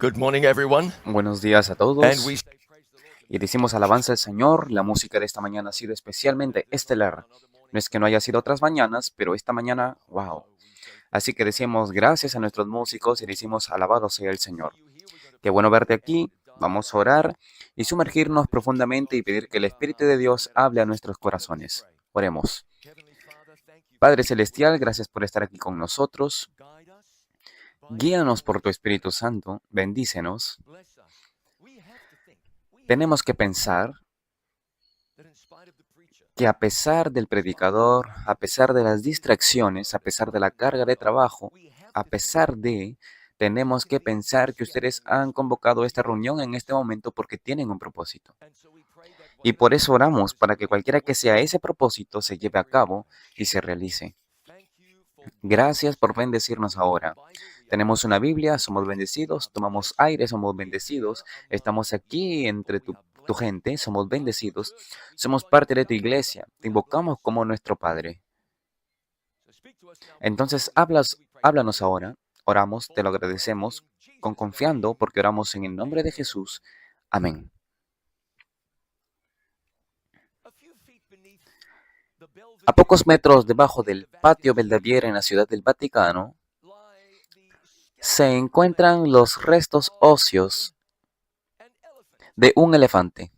Good morning, everyone. Buenos días a And todos. we Y decimos alabanza al Señor. La música de esta mañana ha sido especialmente estelar. No es que no haya sido otras mañanas, pero esta mañana, wow. Así que decimos gracias a nuestros músicos y decimos alabado sea el Señor. Qué bueno verte aquí. Vamos a orar y sumergirnos profundamente y pedir que el Espíritu de Dios hable a nuestros corazones. Oremos. Padre Celestial, gracias por estar aquí con nosotros. Guíanos por tu Espíritu Santo. Bendícenos. Tenemos que pensar que a pesar del predicador, a pesar de las distracciones, a pesar de la carga de trabajo, tenemos que pensar que ustedes han convocado esta reunión en este momento porque tienen un propósito. Y por eso oramos para que cualquiera que sea ese propósito se lleve a cabo y se realice. Gracias por bendecirnos ahora. Tenemos una Biblia, somos bendecidos, tomamos aire, somos bendecidos, estamos aquí entre tu gente, somos bendecidos, somos parte de tu iglesia, te invocamos como nuestro Padre. Entonces, háblanos ahora, oramos, te lo agradecemos, confiando porque oramos en el nombre de Jesús. Amén. A pocos metros debajo del patio Belvedere en la Ciudad del Vaticano, se encuentran los restos óseos de un elefante.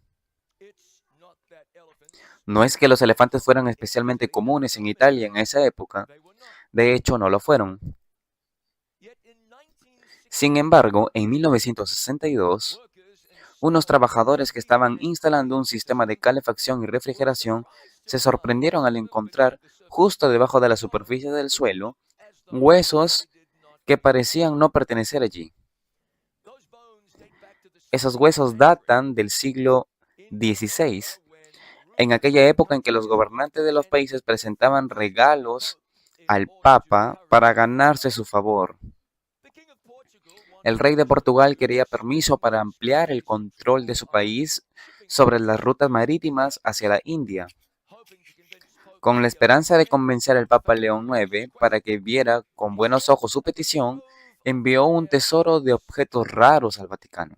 No es que los elefantes fueran especialmente comunes en Italia en esa época, de hecho no lo fueron. Sin embargo, en 1962, unos trabajadores que estaban instalando un sistema de calefacción y refrigeración se sorprendieron al encontrar, justo debajo de la superficie del suelo, huesos que parecían no pertenecer allí. Esos huesos datan del siglo XVI, en aquella época en que los gobernantes de los países presentaban regalos al Papa para ganarse su favor. El rey de Portugal quería permiso para ampliar el control de su país sobre las rutas marítimas hacia la India, con la esperanza de convencer al Papa León IX para que viera con buenos ojos su petición. Envió un tesoro de objetos raros al Vaticano.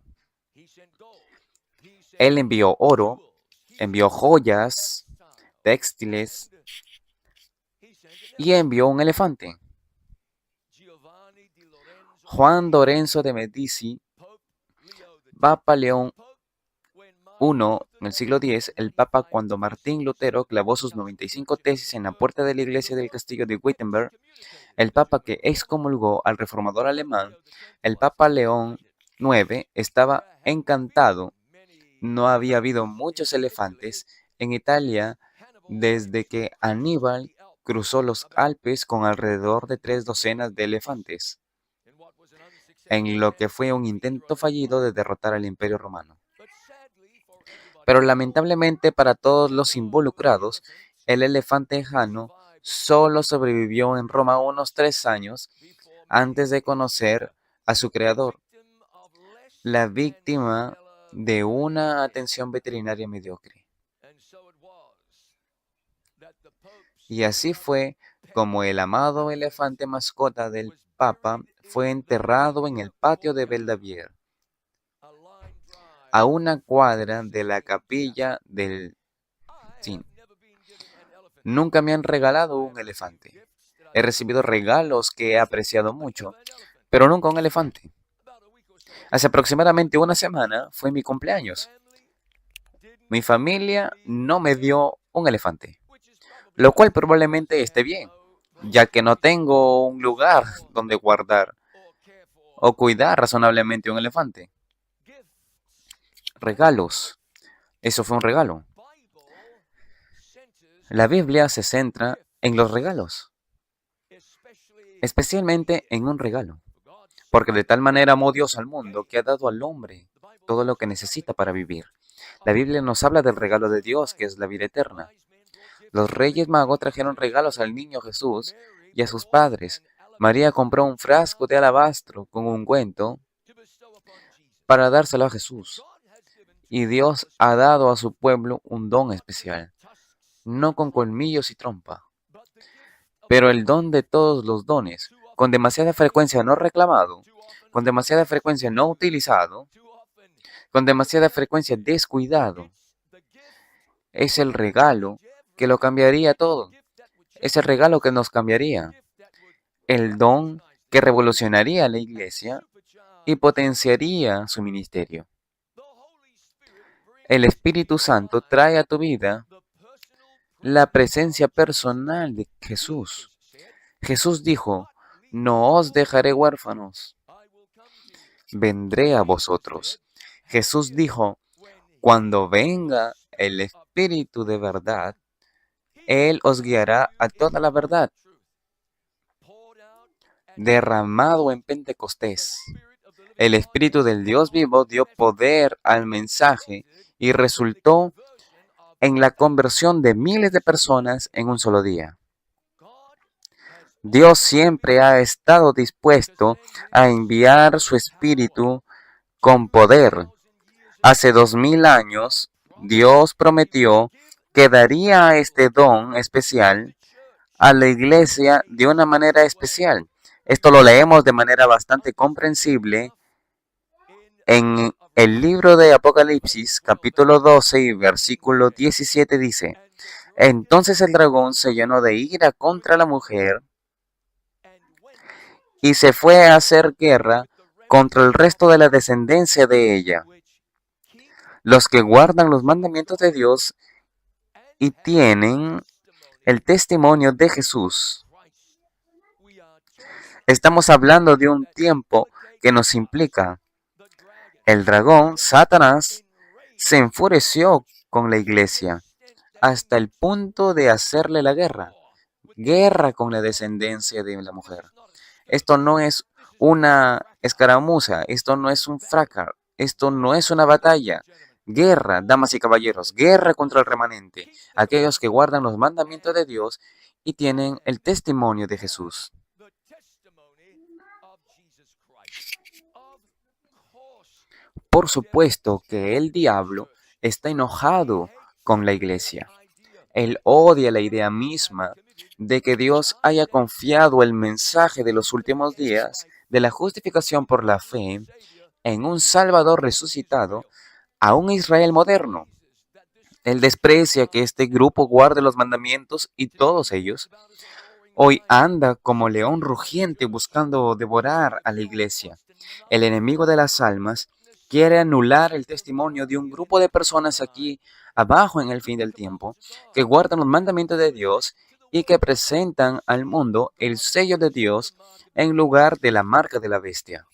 Él envió oro, envió joyas, textiles y envió un elefante. Juan Lorenzo de Medici, Papa León I en el siglo X, el Papa cuando Martín Lutero clavó sus 95 tesis en la puerta de la iglesia del castillo de Wittenberg, el Papa que excomulgó al reformador alemán, el Papa León IX, estaba encantado. No había habido muchos elefantes en Italia desde que Aníbal cruzó los Alpes con alrededor de 3 docenas de elefantes, en lo que fue un intento fallido de derrotar al Imperio Romano. Pero lamentablemente para todos los involucrados, el elefante Jano solo sobrevivió en Roma unos 3 años antes de conocer a su creador, la víctima de una atención veterinaria mediocre. Y así fue como el amado elefante mascota del Papa fue enterrado en el patio de Belvedere, a una cuadra de la capilla del Sin. Nunca me han regalado un elefante. He recibido regalos que he apreciado mucho, pero nunca un elefante. Hace aproximadamente una semana fue mi cumpleaños. Mi familia no me dio un elefante, lo cual probablemente esté bien, ya que no tengo un lugar donde guardar o cuidar razonablemente un elefante. Regalos. Eso fue un regalo. La Biblia se centra en los regalos, especialmente en un regalo, porque de tal manera amó Dios al mundo que ha dado al hombre todo lo que necesita para vivir. La Biblia nos habla del regalo de Dios, que es la vida eterna. Los reyes magos trajeron regalos al niño Jesús y a sus padres. María compró un frasco de alabastro con ungüento para dárselo a Jesús. Y Dios ha dado a su pueblo un don especial, no con colmillos y trompa, pero el don de todos los dones, con demasiada frecuencia no reclamado, con demasiada frecuencia no utilizado, con demasiada frecuencia descuidado. Es el regalo que lo cambiaría todo. Es el regalo que nos cambiaría. El don que revolucionaría la iglesia y potenciaría su ministerio. El Espíritu Santo trae a tu vida la presencia personal de Jesús. Jesús dijo, no os dejaré huérfanos, vendré a vosotros. Jesús dijo, cuando venga el Espíritu de verdad, Él os guiará a toda la verdad. Derramado en Pentecostés, el Espíritu del Dios vivo dio poder al mensaje y resultó en la conversión de miles de personas en un solo día. Dios siempre ha estado dispuesto a enviar su Espíritu con poder. Hace 2000 años, Dios prometió que daría este don especial a la iglesia de una manera especial. Esto lo leemos de manera bastante comprensible en el libro de Apocalipsis, capítulo 12 y versículo 17 dice, entonces el dragón se llenó de ira contra la mujer y se fue a hacer guerra contra el resto de la descendencia de ella, los que guardan los mandamientos de Dios y tienen el testimonio de Jesús. Estamos hablando de un tiempo que nos implica. El dragón, Satanás, se enfureció con la iglesia hasta el punto de hacerle la guerra con la descendencia de la mujer. Esto no es una escaramuza, esto no es un fracaso, esto no es una batalla. Guerra, damas y caballeros, guerra contra el remanente, aquellos que guardan los mandamientos de Dios y tienen el testimonio de Jesús. Por supuesto que el diablo está enojado con la iglesia. Él odia la idea misma de que Dios haya confiado el mensaje de los últimos días de la justificación por la fe en un Salvador resucitado a un Israel moderno. Él desprecia que este grupo guarde los mandamientos y todos ellos hoy anda como león rugiente buscando devorar a la iglesia. El enemigo de las almas quiere anular el testimonio de un grupo de personas aquí abajo en el fin del tiempo que guardan los mandamientos de Dios y que presentan al mundo el sello de Dios en lugar de la marca de la bestia.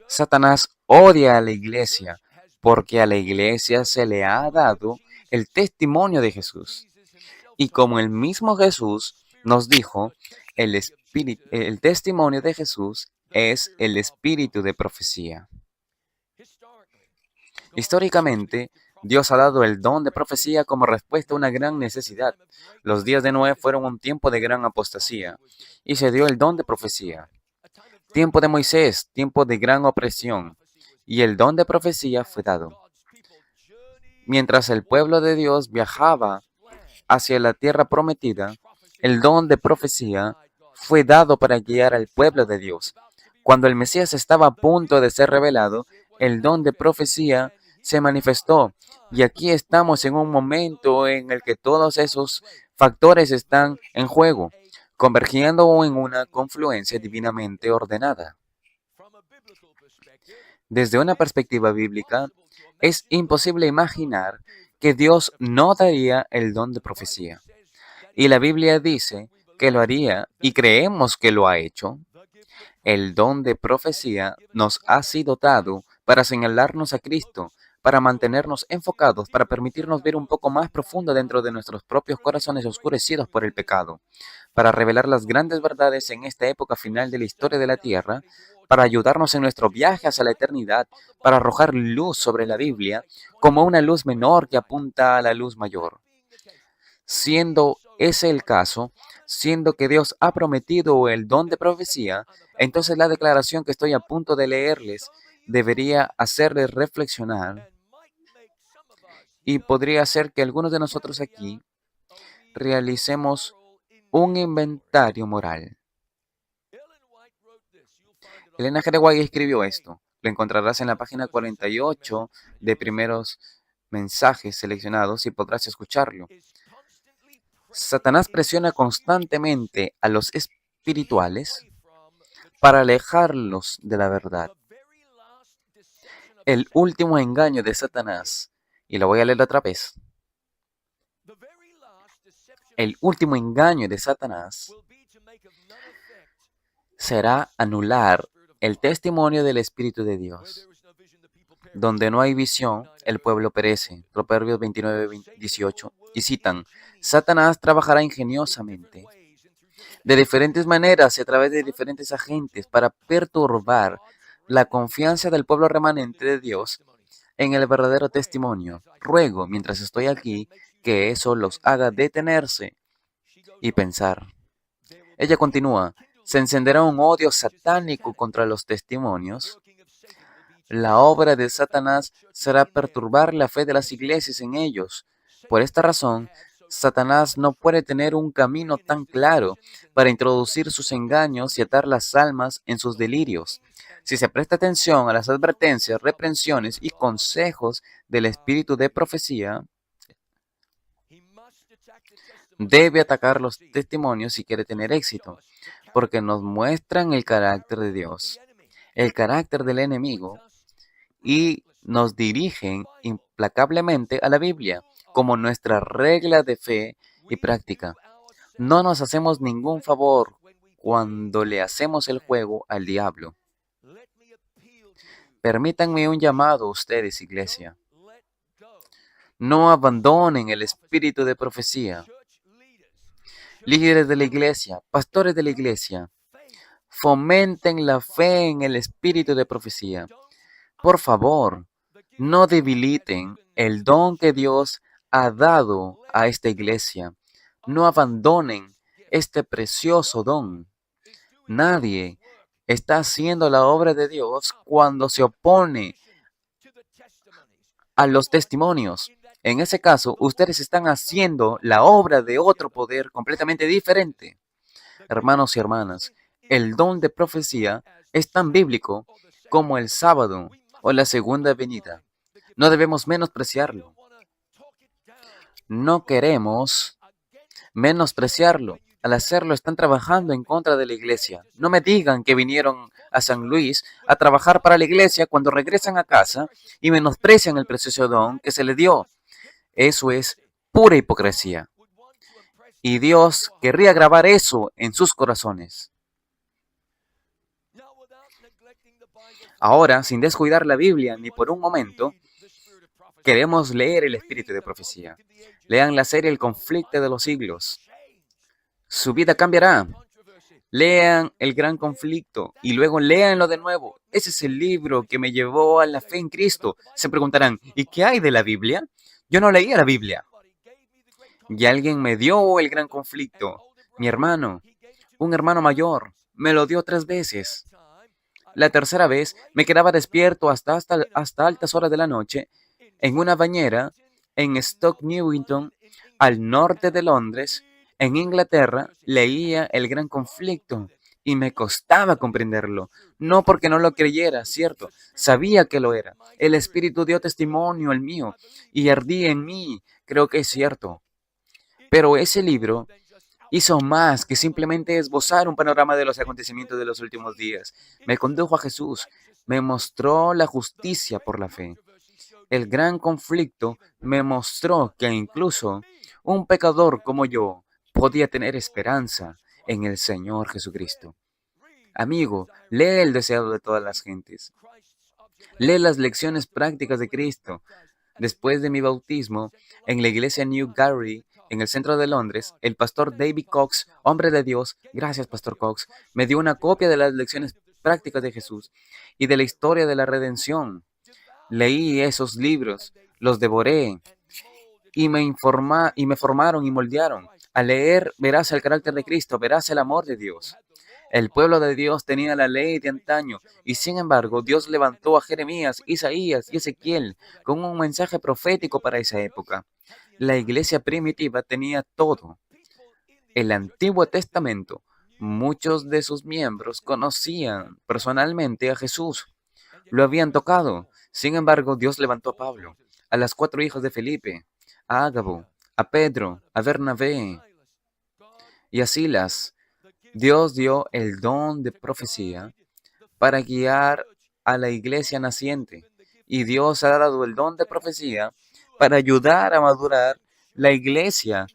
Satanás odia a la iglesia porque a la iglesia se le ha dado el testimonio de Jesús. Y como el mismo Jesús nos dijo, el testimonio de Jesús es el espíritu de profecía. Históricamente, Dios ha dado el don de profecía como respuesta a una gran necesidad. Los días de Noé fueron un tiempo de gran apostasía y se dio el don de profecía. Tiempo de Moisés, tiempo de gran opresión, y el don de profecía fue dado. Mientras el pueblo de Dios viajaba hacia la tierra prometida, el don de profecía fue dado para guiar al pueblo de Dios. Cuando el Mesías estaba a punto de ser revelado, el don de profecía se manifestó. Y aquí estamos en un momento en el que todos esos factores están en juego, convergiendo en una confluencia divinamente ordenada. Desde una perspectiva bíblica, es imposible imaginar que Dios no daría el don de profecía. Y la Biblia dice que lo haría y creemos que lo ha hecho. El don de profecía nos ha sido dado para señalarnos a Cristo, para mantenernos enfocados, para permitirnos ver un poco más profundo dentro de nuestros propios corazones oscurecidos por el pecado, para revelar las grandes verdades en esta época final de la historia de la tierra, para ayudarnos en nuestro viaje hacia la eternidad, para arrojar luz sobre la Biblia como una luz menor que apunta a la luz mayor. Siendo ese el caso, siendo que Dios ha prometido el don de profecía, entonces la declaración que estoy a punto de leerles debería hacerles reflexionar y podría hacer que algunos de nosotros aquí realicemos un inventario moral. Elena G. de White escribió esto. Lo encontrarás en la página 48 de Primeros Mensajes Seleccionados y podrás escucharlo. Satanás presiona constantemente a los espirituales para alejarlos de la verdad. El último engaño de Satanás, y lo voy a leer otra vez. El último engaño de Satanás será anular el testimonio del Espíritu de Dios. Donde no hay visión, el pueblo perece. Proverbios 29:18. Y citan, Satanás trabajará ingeniosamente, de diferentes maneras y a través de diferentes agentes para perturbar la confianza del pueblo remanente de Dios en el verdadero testimonio. Ruego, mientras estoy aquí, que eso los haga detenerse y pensar. Ella continúa, se encenderá un odio satánico contra los testimonios. La obra de Satanás será perturbar la fe de las iglesias en ellos. Por esta razón, Satanás no puede tener un camino tan claro para introducir sus engaños y atar las almas en sus delirios. Si se presta atención a las advertencias, reprensiones y consejos del espíritu de profecía, debe atacar los testimonios si quiere tener éxito, porque nos muestran el carácter de Dios, el carácter del enemigo, y nos dirigen implacablemente a la Biblia como nuestra regla de fe y práctica. No nos hacemos ningún favor cuando le hacemos el juego al diablo. Permítanme un llamado a ustedes, iglesia. No abandonen el espíritu de profecía. Líderes de la iglesia, pastores de la iglesia, fomenten la fe en el espíritu de profecía. Por favor, no debiliten el don que Dios ha dado a esta iglesia. No abandonen este precioso don. Nadie está haciendo la obra de Dios cuando se opone a los testimonios. En ese caso, ustedes están haciendo la obra de otro poder completamente diferente. Hermanos y hermanas, el don de profecía es tan bíblico como el sábado o la segunda venida. No debemos menospreciarlo. No queremos menospreciarlo. Al hacerlo están trabajando en contra de la iglesia. No me digan que vinieron a San Luis a trabajar para la iglesia cuando regresan a casa y menosprecian el precioso don que se le dio. Eso es pura hipocresía. Y Dios querría grabar eso en sus corazones. Ahora, sin descuidar la Biblia ni por un momento, queremos leer el espíritu de profecía. Lean la serie El conflicto de los siglos. Su vida cambiará. Lean El gran conflicto y luego léanlo de nuevo. Ese es el libro que me llevó a la fe en Cristo. Se preguntarán, ¿y qué hay de la Biblia? Yo no leía la Biblia. Y alguien me dio El gran conflicto. Mi hermano, un hermano mayor, me lo dio 3 veces. La tercera vez me quedaba despierto hasta altas horas de la noche en una bañera en Stoke Newington, al norte de Londres, en Inglaterra. Leía El gran conflicto y me costaba comprenderlo. No porque no lo creyera, cierto, sabía que lo era. El Espíritu dio testimonio al mío y ardía en mí, creo que es cierto. Pero ese libro hizo más que simplemente esbozar un panorama de los acontecimientos de los últimos días. Me condujo a Jesús, me mostró la justicia por la fe. El gran conflicto me mostró que incluso un pecador como yo podía tener esperanza en el Señor Jesucristo. Amigo, lee el deseado de todas las gentes. Lee las lecciones prácticas de Cristo. Después de mi bautismo, en la iglesia New Gary, en el centro de Londres, el pastor David Cox, hombre de Dios, gracias Pastor Cox, me dio una copia de las lecciones prácticas de Jesús y de la historia de la redención. Leí esos libros, los devoré y me formaron y moldearon. Al leer verás el carácter de Cristo, verás el amor de Dios. El pueblo de Dios tenía la ley de antaño y sin embargo Dios levantó a Jeremías, Isaías y Ezequiel con un mensaje profético para esa época. La iglesia primitiva tenía todo. El Antiguo Testamento, Muchos de sus miembros conocían personalmente a Jesús, lo habían tocado. Sin embargo, Dios levantó a Pablo, a las 4 hijas de Felipe, a Ágabo, a Pedro, a Bernabé y a Silas. Dios dio el don de profecía para guiar a la iglesia naciente. Y Dios ha dado el don de profecía para ayudar a madurar la iglesia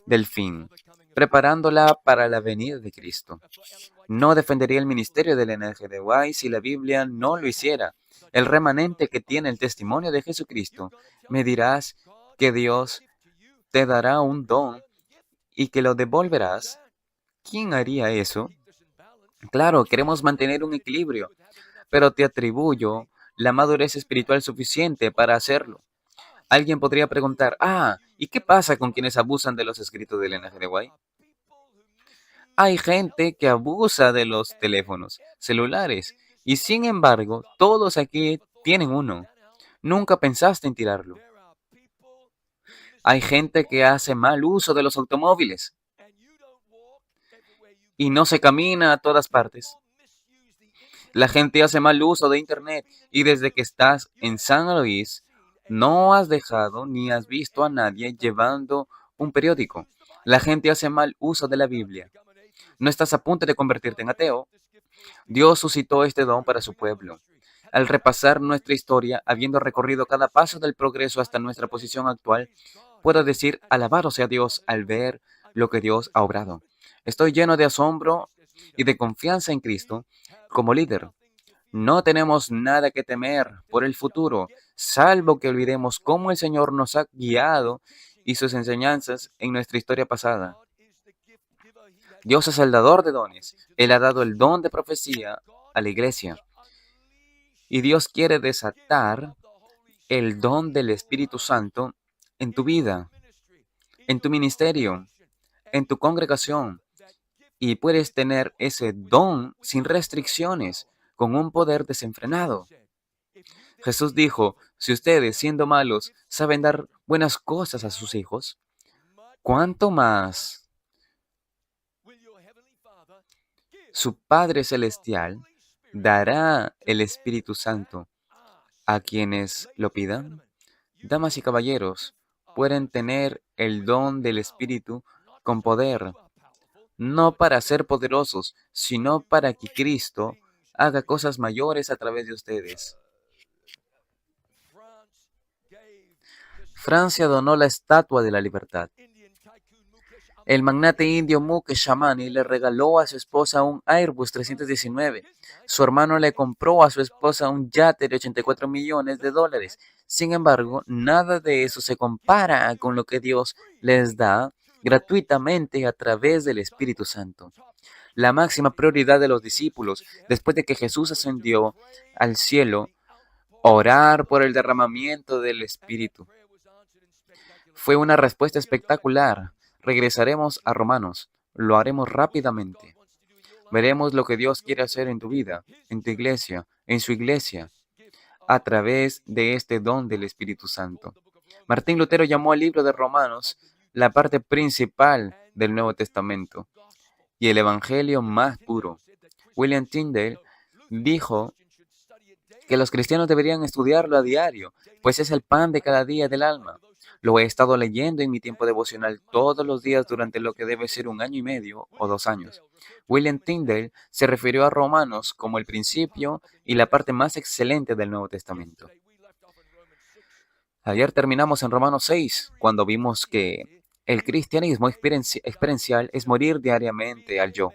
del fin, preparándola para la venida de Cristo. No defendería el ministerio del NGDY si la Biblia no lo hiciera. El remanente que tiene el testimonio de Jesucristo, me dirás que Dios te dará un don y que lo devolverás. ¿Quién haría eso? Claro, queremos mantener un equilibrio, pero te atribuyo la madurez espiritual suficiente para hacerlo. Alguien podría preguntar, ¿y qué pasa con quienes abusan de los escritos del NGDY? Hay gente que abusa de los teléfonos celulares y sin embargo, todos aquí tienen uno. Nunca pensaste en tirarlo. Hay gente que hace mal uso de los automóviles y no se camina a todas partes. La gente hace mal uso de Internet y desde que estás en San Luis no has dejado ni has visto a nadie llevando un periódico. La gente hace mal uso de la Biblia. No estás a punto de convertirte en ateo. Dios suscitó este don para su pueblo. Al repasar nuestra historia, habiendo recorrido cada paso del progreso hasta nuestra posición actual, puedo decir, alabado sea Dios al ver lo que Dios ha obrado. Estoy lleno de asombro y de confianza en Cristo como líder. No tenemos nada que temer por el futuro, salvo que olvidemos cómo el Señor nos ha guiado y sus enseñanzas en nuestra historia pasada. Dios es el dador de dones. Él ha dado el don de profecía a la iglesia. Y Dios quiere desatar el don del Espíritu Santo en tu vida, en tu ministerio, en tu congregación. Y puedes tener ese don sin restricciones, con un poder desenfrenado. Jesús dijo, si ustedes, siendo malos, saben dar buenas cosas a sus hijos, ¿cuánto más su Padre Celestial dará el Espíritu Santo a quienes lo pidan? Damas y caballeros, pueden tener el don del Espíritu con poder, no para ser poderosos, sino para que Cristo haga cosas mayores a través de ustedes. Francia donó la Estatua de la Libertad. El magnate indio Mukesh Ambani le regaló a su esposa un Airbus 319. Su hermano le compró a su esposa un yate de 84 millones de dólares. Sin embargo, nada de eso se compara con lo que Dios les da gratuitamente a través del Espíritu Santo. La máxima prioridad de los discípulos, después de que Jesús ascendió al cielo, orar por el derramamiento del Espíritu. Fue una respuesta espectacular. Regresaremos a Romanos. Lo haremos rápidamente. Veremos lo que Dios quiere hacer en tu vida, en tu iglesia, en su iglesia, a través de este don del Espíritu Santo. Martín Lutero llamó al libro de Romanos la parte principal del Nuevo Testamento y el Evangelio más puro. William Tyndale dijo que los cristianos deberían estudiarlo a diario, pues es el pan de cada día del alma. Lo he estado leyendo en mi tiempo devocional todos los días durante lo que debe ser 1 año y medio o 2 años. William Tyndale se refirió a Romanos como el principio y la parte más excelente del Nuevo Testamento. Ayer terminamos en Romanos 6, cuando vimos que el cristianismo experiencial es morir diariamente al yo.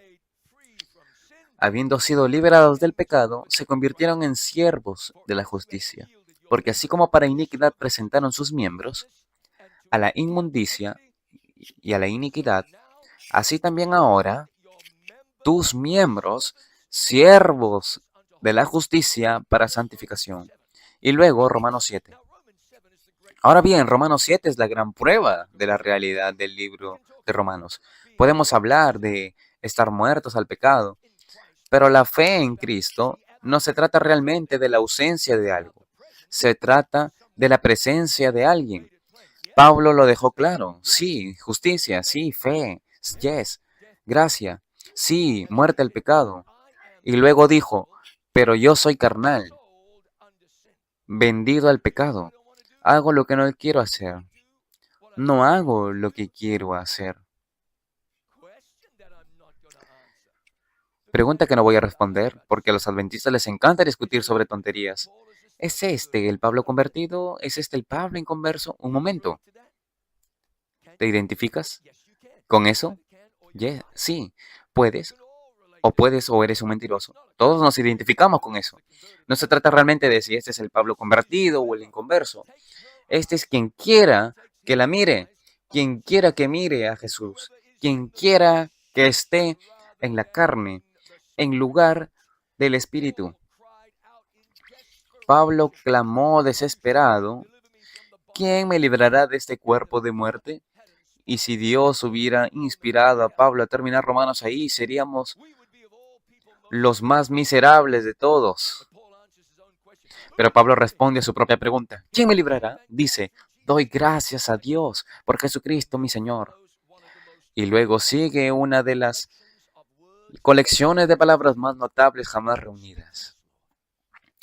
Habiendo sido liberados del pecado, se convirtieron en siervos de la justicia, porque así como para iniquidad presentaron sus miembros, a la inmundicia y a la iniquidad, así también ahora tus miembros, siervos de la justicia para santificación. Y luego Romanos 7. Ahora bien, Romanos 7 es la gran prueba de la realidad del libro de Romanos. Podemos hablar de estar muertos al pecado, pero la fe en Cristo no se trata realmente de la ausencia de algo. Se trata de la presencia de alguien. Pablo lo dejó claro. Sí, justicia, sí, fe, yes, gracia. Sí, muerte al pecado. Y luego dijo, pero yo soy carnal, vendido al pecado. Hago lo que no quiero hacer. No hago lo que quiero hacer. Pregunta que no voy a responder, porque a los adventistas les encanta discutir sobre tonterías. ¿Es este el Pablo convertido? ¿Es este el Pablo inconverso? Un momento. ¿Te identificas con eso? Sí, puedes, o eres un mentiroso. Todos nos identificamos con eso. No se trata realmente de si este es el Pablo convertido o el inconverso. Este es quien quiera que la mire, quien quiera que mire a Jesús, quien quiera que esté en la carne, en lugar del Espíritu. Pablo clamó desesperado, ¿quién me librará de este cuerpo de muerte? Y si Dios hubiera inspirado a Pablo a terminar Romanos ahí, seríamos los más miserables de todos. Pero Pablo responde a su propia pregunta. ¿Quién me librará? Dice, doy gracias a Dios por Jesucristo mi Señor. Y luego sigue una de las colecciones de palabras más notables jamás reunidas.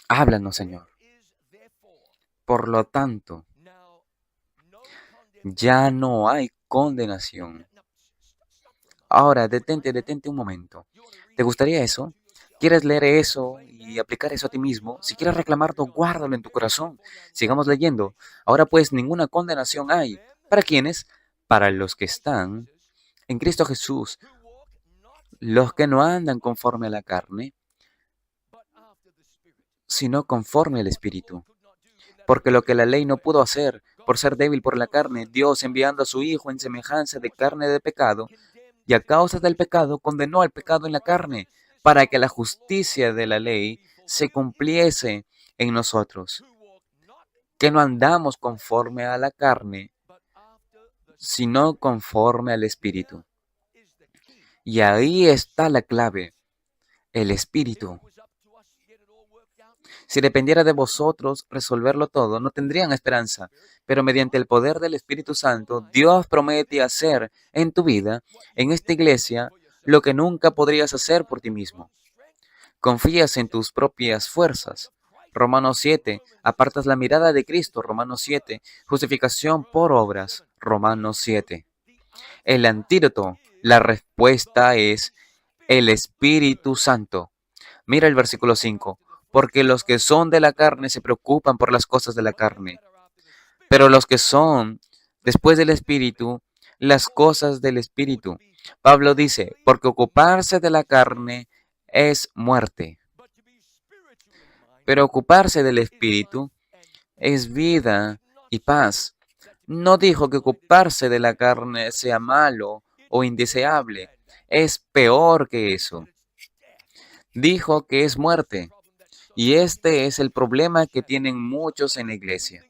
Háblanos, Señor. Por lo tanto, ya no hay condenación. Ahora, detente un momento. ¿Te gustaría eso? ¿Quieres leer eso y aplicar eso a ti mismo? Si quieres reclamarlo, guárdalo en tu corazón. Sigamos leyendo. Ahora pues ninguna condenación hay. ¿Para quiénes? Para los que están en Cristo Jesús, los que no andan conforme a la carne, sino conforme al Espíritu. Porque lo que la ley no pudo hacer, por ser débil por la carne, Dios enviando a su Hijo en semejanza de carne de pecado, y a causa del pecado condenó al pecado en la carne, para que la justicia de la ley se cumpliese en nosotros, que no andamos conforme a la carne, sino conforme al Espíritu. Y ahí está la clave, el Espíritu. Si dependiera de vosotros resolverlo todo, no tendrían esperanza, pero mediante el poder del Espíritu Santo, Dios promete hacer en tu vida, en esta iglesia, lo que nunca podrías hacer por ti mismo. Confías en tus propias fuerzas. Romanos 7. Apartas la mirada de Cristo. Romanos 7. Justificación por obras. Romanos 7. El antídoto, la respuesta es el Espíritu Santo. Mira el versículo 5. Porque los que son de la carne se preocupan por las cosas de la carne, pero los que son después del Espíritu, las cosas del Espíritu. Pablo dice, porque ocuparse de la carne es muerte, pero ocuparse del Espíritu es vida y paz. No dijo que ocuparse de la carne sea malo o indeseable, es peor que eso. Dijo que es muerte. Y este es el problema que tienen muchos en la iglesia.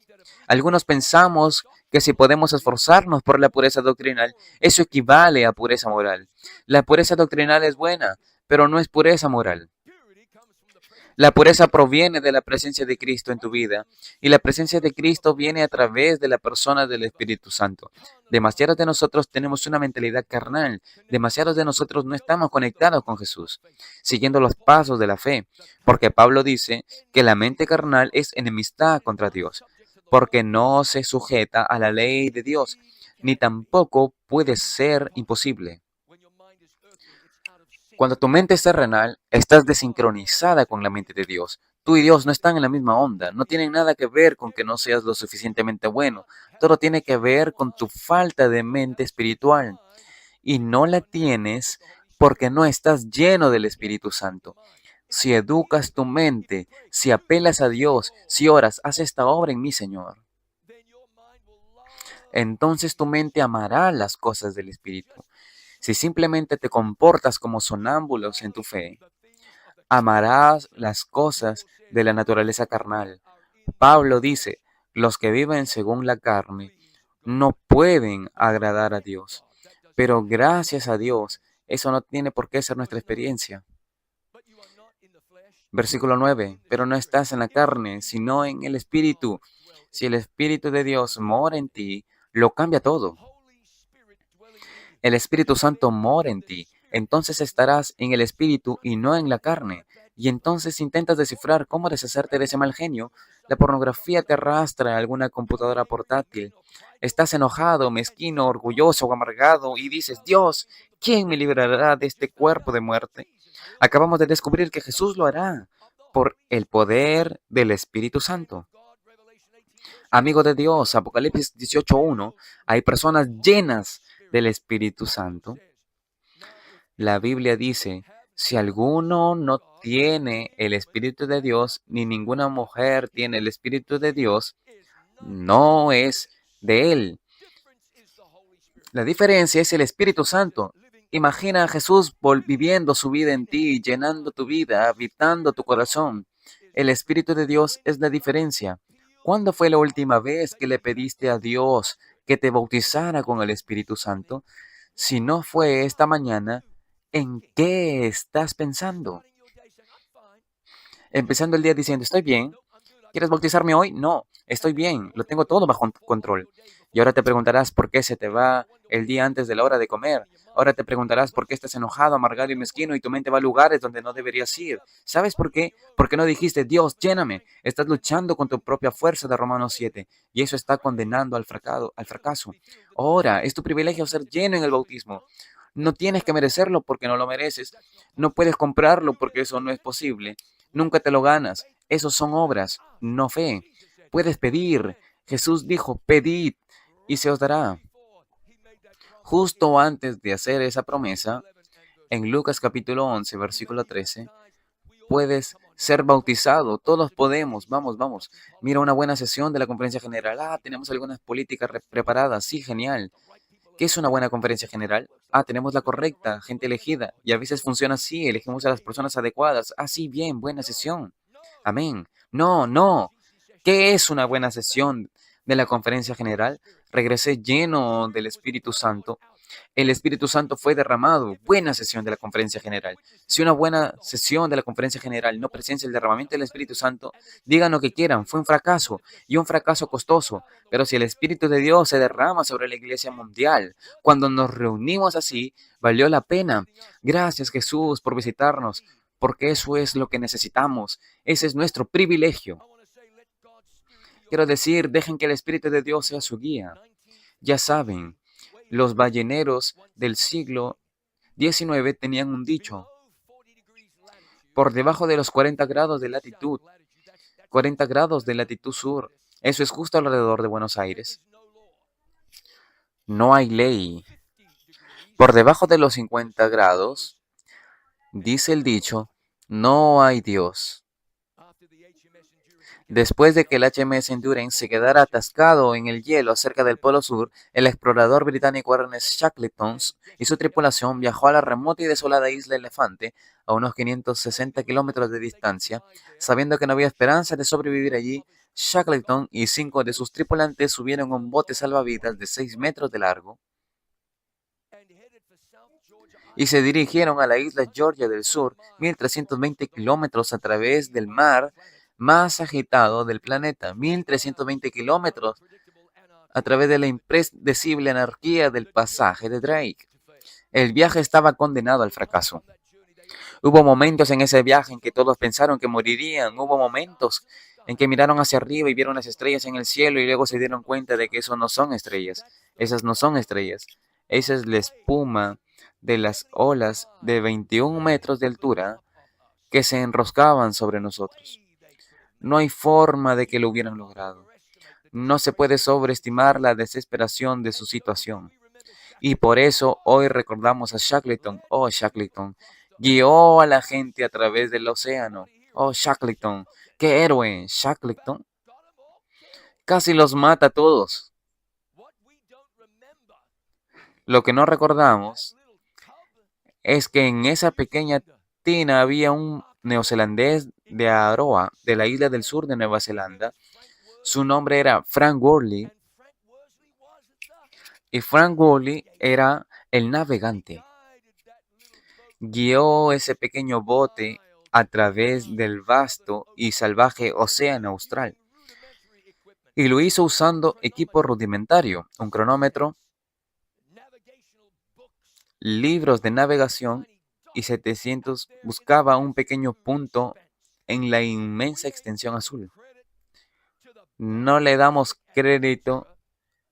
Algunos pensamos que si podemos esforzarnos por la pureza doctrinal, eso equivale a pureza moral. La pureza doctrinal es buena, pero no es pureza moral. La pureza proviene de la presencia de Cristo en tu vida y la presencia de Cristo viene a través de la persona del Espíritu Santo. Demasiados de nosotros tenemos una mentalidad carnal, demasiados de nosotros no estamos conectados con Jesús, siguiendo los pasos de la fe, porque Pablo dice que la mente carnal es enemistad contra Dios, porque no se sujeta a la ley de Dios, ni tampoco puede ser imposible. Cuando tu mente es terrenal, estás desincronizada con la mente de Dios. Tú y Dios no están en la misma onda. No tienen nada que ver con que no seas lo suficientemente bueno. Todo tiene que ver con tu falta de mente espiritual. Y no la tienes porque no estás lleno del Espíritu Santo. Si educas tu mente, si apelas a Dios, si oras, haz esta obra en mí, Señor. Entonces tu mente amará las cosas del Espíritu. Si simplemente te comportas como sonámbulos en tu fe, amarás las cosas de la naturaleza carnal. Pablo dice, los que viven según la carne no pueden agradar a Dios. Pero gracias a Dios, eso no tiene por qué ser nuestra experiencia. Versículo 9, pero no estás en la carne, sino en el Espíritu. Si el Espíritu de Dios mora en ti, lo cambia todo. El Espíritu Santo mora en ti. entonces estarás en el espíritu y no en la carne. Y entonces intentas descifrar cómo deshacerte de ese mal genio. La pornografía te arrastra a alguna computadora portátil. Estás enojado, mezquino, orgulloso o amargado y dices, Dios, ¿quién me librará de este cuerpo de muerte? Acabamos de descubrir que Jesús lo hará por el poder del Espíritu Santo. Amigo de Dios, Apocalipsis 18:1, hay personas llenas del Espíritu Santo. La Biblia dice, si alguno no tiene el Espíritu de Dios, ni ninguna mujer tiene el Espíritu de Dios, no es de él. La diferencia es el Espíritu Santo. Imagina a Jesús viviendo su vida en ti, llenando tu vida, habitando tu corazón. El Espíritu de Dios es la diferencia. ¿Cuándo fue la última vez que le pediste a Dios que te bautizara con el Espíritu Santo? Si no fue esta mañana, ¿en qué estás pensando? Empezando el día diciendo, estoy bien. ¿Quieres bautizarme hoy? No, estoy bien, lo tengo todo bajo control. Y ahora te preguntarás por qué se te va el día antes de la hora de comer. Ahora te preguntarás por qué estás enojado, amargado y mezquino y tu mente va a lugares donde no deberías ir. ¿Sabes por qué? Porque no dijiste, Dios, lléname. Estás luchando con tu propia fuerza de Romanos 7 y eso está condenando al fracaso. Ahora es tu privilegio ser lleno en el bautismo. No tienes que merecerlo porque no lo mereces. No puedes comprarlo porque eso no es posible. Nunca te lo ganas. Esos son obras, no fe. Puedes pedir. Jesús dijo, pedid y se os dará. Justo antes de hacer esa promesa, en Lucas capítulo 11, versículo 13, puedes ser bautizado. Todos podemos. Vamos, vamos. Mira una buena sesión de la conferencia general. Tenemos algunas políticas preparadas. Sí, genial. ¿Qué es una buena conferencia general? Tenemos la correcta, gente elegida. Y a veces funciona así, elegimos a las personas adecuadas. Sí, bien, buena sesión. Amén. No, no. ¿Qué es una buena sesión de la conferencia general? Regresé lleno del Espíritu Santo. El Espíritu Santo fue derramado. Buena sesión de la conferencia general. Si una buena sesión de la conferencia general no presencia el derramamiento del Espíritu Santo, digan lo que quieran, fue un fracaso y un fracaso costoso. Pero si el Espíritu de Dios se derrama sobre la iglesia mundial, cuando nos reunimos así, valió la pena. Gracias, Jesús, por visitarnos, porque eso es lo que necesitamos. Ese es nuestro privilegio. Quiero decir, dejen que el Espíritu de Dios sea su guía. Ya saben, los balleneros del siglo XIX tenían un dicho: por debajo de los 40 grados de latitud, 40 grados de latitud sur, eso es justo alrededor de Buenos Aires, no hay ley. Por debajo de los 50 grados, dice el dicho, no hay Dios. Después de que el HMS Endurance se quedara atascado en el hielo cerca del Polo Sur, el explorador británico Ernest Shackleton y su tripulación viajó a la remota y desolada isla Elefante, a unos 560 kilómetros de distancia. Sabiendo que no había esperanza de sobrevivir allí, Shackleton y 5 de sus tripulantes subieron a un bote salvavidas de 6 metros de largo y se dirigieron a la isla Georgia del Sur, 1.320 kilómetros a través del mar más agitado del planeta, 1.320 kilómetros a través de la impredecible anarquía del pasaje de Drake. El viaje estaba condenado al fracaso. Hubo momentos en ese viaje en que todos pensaron que morirían. Hubo momentos en que miraron hacia arriba y vieron las estrellas en el cielo y luego se dieron cuenta de que eso no son estrellas. Esas no son estrellas. Esa es la espuma de las olas de 21 metros de altura que se enroscaban sobre nosotros. No hay forma de que lo hubieran logrado. No se puede sobreestimar la desesperación de su situación. Y por eso hoy recordamos a Shackleton. Oh, Shackleton, guió a la gente a través del océano. Oh, Shackleton, qué héroe, Shackleton. Casi los mata a todos. Lo que no recordamos es que en esa pequeña tina había un neozelandés de Aroa, de la isla del sur de Nueva Zelanda. Su nombre era Frank Worley. Y Frank Worley era el navegante. Guió ese pequeño bote a través del vasto y salvaje océano austral. Y lo hizo usando equipo rudimentario, un cronómetro, libros de navegación y 700 buscaba un pequeño punto en la inmensa extensión azul. No le damos crédito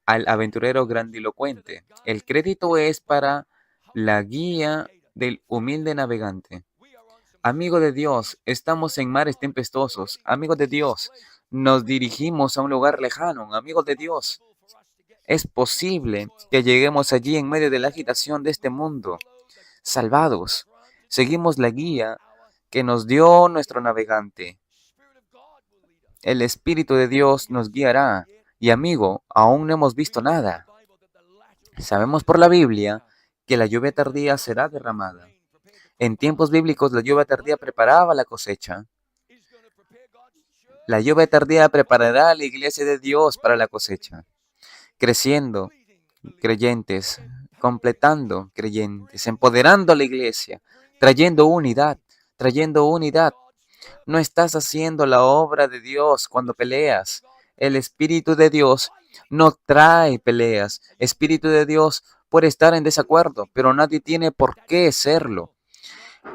al aventurero grandilocuente. El crédito es para la guía del humilde navegante. Amigo de Dios, estamos en mares tempestuosos. Amigo de Dios, nos dirigimos a un lugar lejano. Amigo de Dios, es posible que lleguemos allí en medio de la agitación de este mundo, salvados. Seguimos la guía que nos dio nuestro navegante. El Espíritu de Dios nos guiará. Y amigo, aún no hemos visto nada. Sabemos por la Biblia que la lluvia tardía será derramada. En tiempos bíblicos la lluvia tardía preparaba la cosecha. La lluvia tardía preparará a la iglesia de Dios para la cosecha. Creciendo creyentes, completando creyentes, empoderando a la iglesia, trayendo unidad, trayendo unidad. No estás haciendo la obra de Dios cuando peleas. El Espíritu de Dios no trae peleas. Espíritu de Dios puede estar en desacuerdo, pero nadie tiene por qué serlo.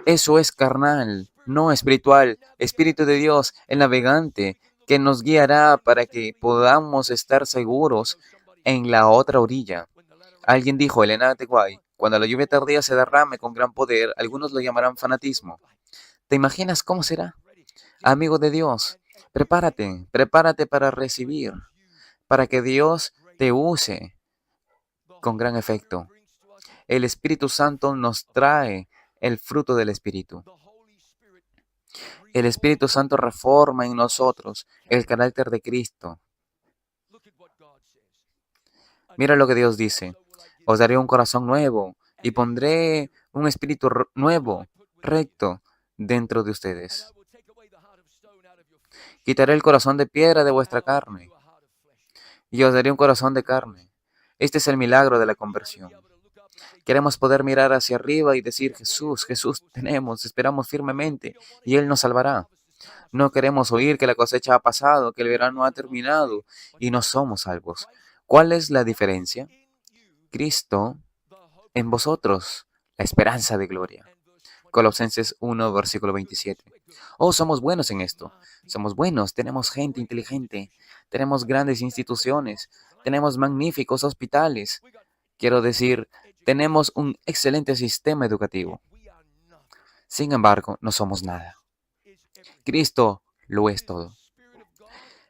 Eso es carnal, no espiritual. Espíritu de Dios, el navegante, que nos guiará para que podamos estar seguros en la otra orilla. Alguien dijo, Elena de Guay, cuando la lluvia tardía se derrame con gran poder, algunos lo llamarán fanatismo. ¿Te imaginas cómo será? Amigo de Dios, prepárate, prepárate para recibir, para que Dios te use con gran efecto. El Espíritu Santo nos trae el fruto del Espíritu. El Espíritu Santo reforma en nosotros el carácter de Cristo. Mira lo que Dios dice. Os daré un corazón nuevo y pondré un espíritu nuevo, recto, dentro de ustedes. Quitaré el corazón de piedra de vuestra carne y os daré un corazón de carne. Este es el milagro de la conversión. Queremos poder mirar hacia arriba y decir, Jesús, Jesús tenemos, esperamos firmemente y Él nos salvará. No queremos oír que la cosecha ha pasado, que el verano ha terminado y no somos salvos. ¿Cuál es la diferencia? Cristo en vosotros, la esperanza de gloria. Colosenses 1, versículo 27. Oh, somos buenos en esto. Somos buenos, tenemos gente inteligente, tenemos grandes instituciones, tenemos magníficos hospitales. Quiero decir, tenemos un excelente sistema educativo. Sin embargo, no somos nada. Cristo lo es todo.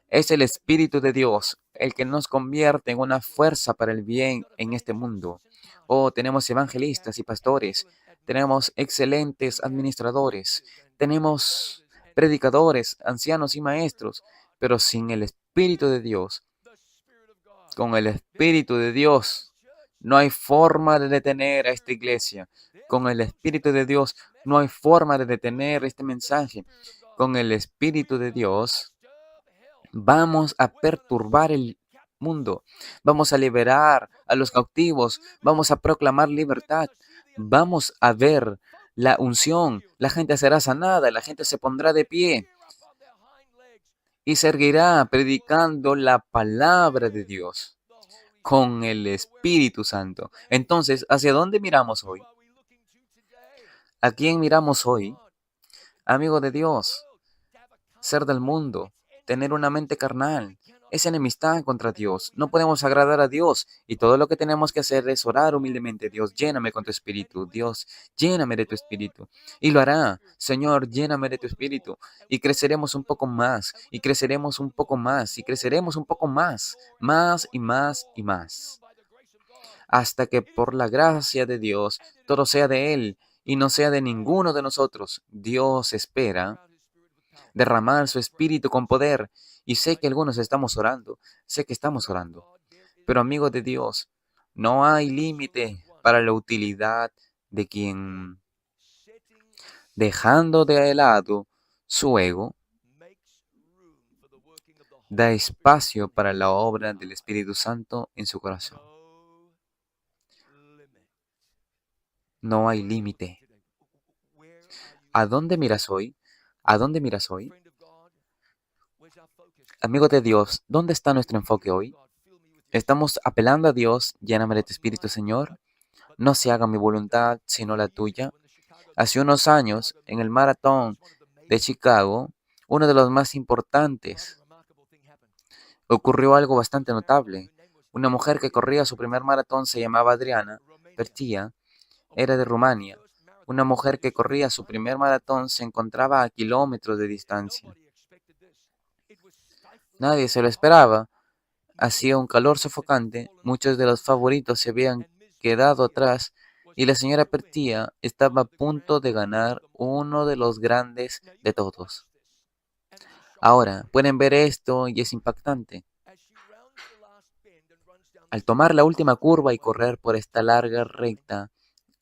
Es el Espíritu de Dios el que nos convierte en una fuerza para el bien en este mundo. Oh, tenemos evangelistas y pastores, tenemos excelentes administradores, tenemos predicadores, ancianos y maestros, pero sin el Espíritu de Dios, con el Espíritu de Dios, no hay forma de detener a esta iglesia. Con el Espíritu de Dios, no hay forma de detener este mensaje. Con el Espíritu de Dios, vamos a perturbar el mundo, vamos a liberar a los cautivos, vamos a proclamar libertad, vamos a ver la unción, la gente será sanada, la gente se pondrá de pie y seguirá predicando la palabra de Dios con el Espíritu Santo. Entonces, ¿hacia dónde miramos hoy? ¿A quién miramos hoy? Amigo de Dios, ser del mundo, tener una mente carnal, es enemistad contra Dios. No podemos agradar a Dios y todo lo que tenemos que hacer es orar humildemente. Dios, lléname con tu espíritu. Dios, lléname de tu espíritu. Y lo hará. Señor, lléname de tu espíritu. Y creceremos un poco más, y creceremos un poco más, y creceremos un poco más, más y más y más. Hasta que por la gracia de Dios todo sea de Él y no sea de ninguno de nosotros. Dios espera derramar su espíritu con poder. Y sé que algunos estamos orando, sé que estamos orando. Pero amigos de Dios, no hay límite para la utilidad de quien, dejando de lado su ego, da espacio para la obra del Espíritu Santo en su corazón. No hay límite. ¿A dónde miras hoy? ¿A dónde miras hoy? Amigo de Dios, ¿dónde está nuestro enfoque hoy? ¿Estamos apelando a Dios, lléname de tu Espíritu, Señor? No se haga mi voluntad, sino la tuya. Hace unos años, en el maratón de Chicago, uno de los más importantes, ocurrió algo bastante notable. Una mujer que corría su primer maratón se llamaba Adriana Pertia, era de Rumania. Una mujer que corría su primer maratón se encontraba a kilómetros de distancia. Nadie se lo esperaba. Hacía un calor sofocante, muchos de los favoritos se habían quedado atrás y la señora Pertia estaba a punto de ganar uno de los grandes de todos. Ahora, pueden ver esto y es impactante. Al tomar la última curva y correr por esta larga recta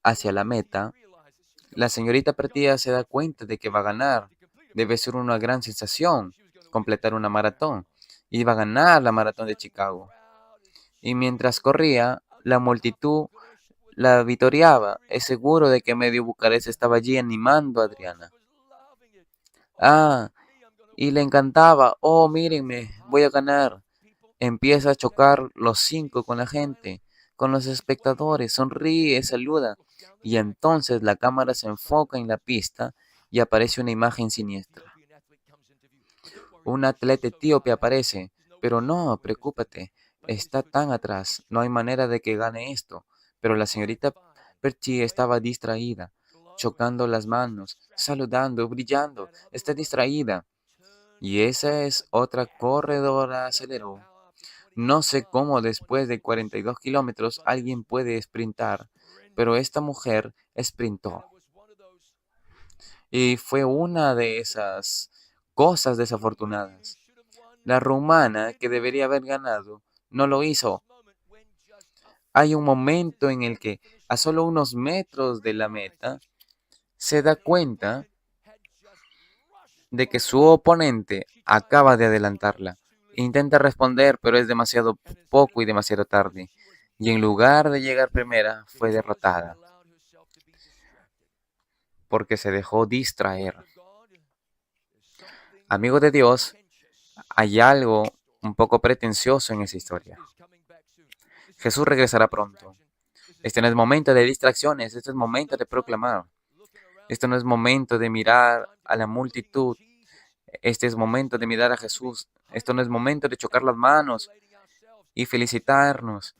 hacia la meta, la señorita Pertia se da cuenta de que va a ganar. Debe ser una gran sensación completar una maratón. Iba a ganar la maratón de Chicago. Y mientras corría, la multitud la vitoreaba. Es seguro de que medio Bucarest estaba allí animando a Adriana. Ah, y le encantaba. Oh, mírenme, voy a ganar. Empieza a chocar los cinco con la gente, con los espectadores, sonríe, saluda. Y entonces la cámara se enfoca en la pista y aparece una imagen siniestra. Un atleta etíope aparece, pero no, preocúpate, está tan atrás, no hay manera de que gane esto. Pero la señorita Perchi estaba distraída, chocando las manos, saludando, brillando, está distraída. Y esa es otra corredora aceleró. No sé cómo después de 42 kilómetros alguien puede sprintar, pero esta mujer sprintó. Y fue una de esas cosas desafortunadas. La rumana, que debería haber ganado, no lo hizo. Hay un momento en el que, a solo unos metros de la meta, se da cuenta de que su oponente acaba de adelantarla. Intenta responder, pero es demasiado poco y demasiado tarde. Y en lugar de llegar primera, fue derrotada porque se dejó distraer. Amigo de Dios, hay algo un poco pretencioso en esa historia. Jesús regresará pronto. Este no es momento de distracciones, este es momento de proclamar. Este no es momento de mirar a la multitud. Este es momento de mirar a Jesús. Esto no es momento de chocar las manos y felicitarnos.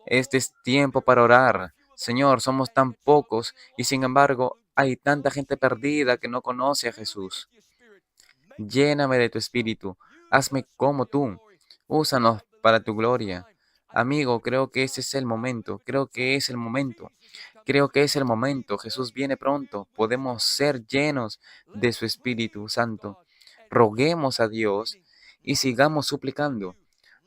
Este es tiempo para orar. Señor, somos tan pocos y sin embargo hay tanta gente perdida que no conoce a Jesús. Lléname de tu espíritu. Hazme como tú. Úsanos para tu gloria. Amigo, creo que ese es el momento. Creo que es el momento. Creo que es el momento. Jesús viene pronto. Podemos ser llenos de su Espíritu Santo. Roguemos a Dios y sigamos suplicando.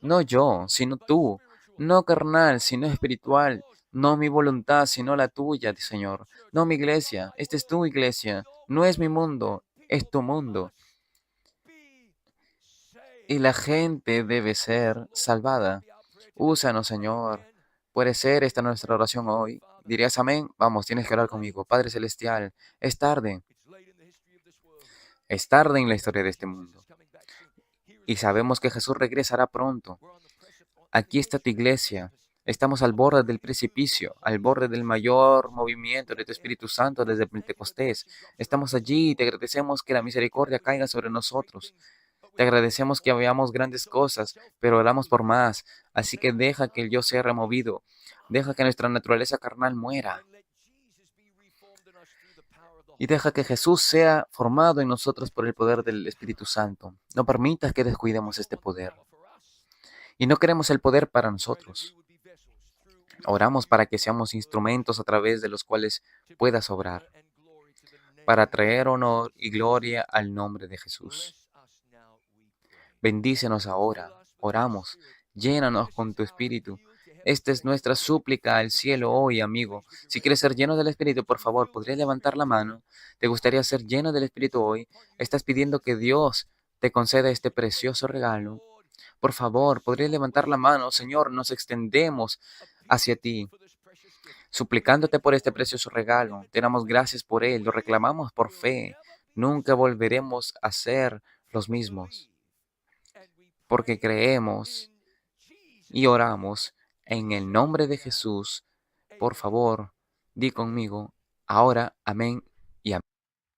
No yo, sino tú. No carnal, sino espiritual. No mi voluntad, sino la tuya, Señor. No mi iglesia. Esta es tu iglesia. No es mi mundo, es tu mundo. Y la gente debe ser salvada. Úsanos, Señor. Puede ser esta nuestra oración hoy. ¿Dirías amén? Vamos, tienes que orar conmigo. Padre Celestial, es tarde. Es tarde en la historia de este mundo. Y sabemos que Jesús regresará pronto. Aquí está tu iglesia. Estamos al borde del precipicio, al borde del mayor movimiento de tu Espíritu Santo desde Pentecostés. Estamos allí y te agradecemos que la misericordia caiga sobre nosotros. Te agradecemos que veamos grandes cosas, pero oramos por más. Así que deja que el yo sea removido. Deja que nuestra naturaleza carnal muera. Y deja que Jesús sea formado en nosotros por el poder del Espíritu Santo. No permitas que descuidemos este poder. Y no queremos el poder para nosotros. Oramos para que seamos instrumentos a través de los cuales puedas obrar, para traer honor y gloria al nombre de Jesús. Bendícenos ahora. Oramos. Llénanos con tu Espíritu. Esta es nuestra súplica al cielo hoy, amigo. Si quieres ser lleno del Espíritu, por favor, ¿podrías levantar la mano? ¿Te gustaría ser lleno del Espíritu hoy? ¿Estás pidiendo que Dios te conceda este precioso regalo? Por favor, ¿podrías levantar la mano? Señor, nos extendemos hacia ti, suplicándote por este precioso regalo. Te damos gracias por él, lo reclamamos por fe. Nunca volveremos a ser los mismos, porque creemos y oramos en el nombre de Jesús, por favor, di conmigo, ahora, amén y amén.